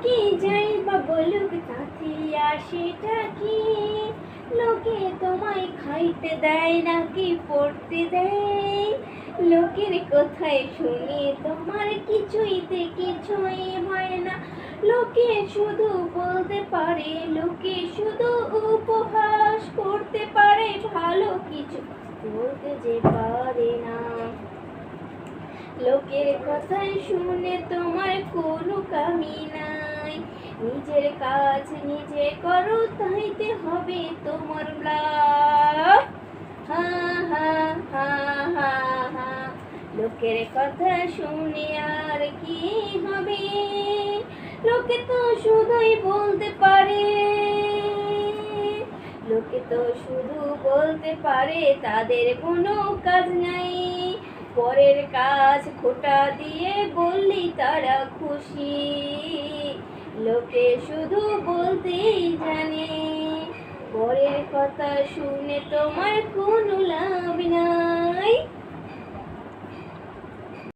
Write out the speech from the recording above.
লোকে যাই বা বলুক তাতে আসেটা কি? লোকে তোমায় খাইতে দেয় নাকি পড়তে দেয়? লোকের কথায় শুনে তোমার কিছুই হয় না। লোকে শুধু বলতে পারে, লোকে শুধু উপহাস করতে পারে, ভালো কিছু বলতে যে পারে না। লোকের কথায় শুনে তোমার কোনো কামি নাই। নিজের কাজ নিজে করো, তাইতে হবে তোমার লাভ। হা হা হা হা হা। লোকের কথা শুনে আর কি হবে? লোকে তো শুধুই বলতে পারে, লোকে তো শুধু বলতে পারে, তাদের কোনো কাজ নাই। পরের কাজ খোঁটা দিয়ে বললি তারা খুশি। লোকে শুধু বলতেই জানে, পরের কথা শুনে তোমার কোনো লাভ নাই।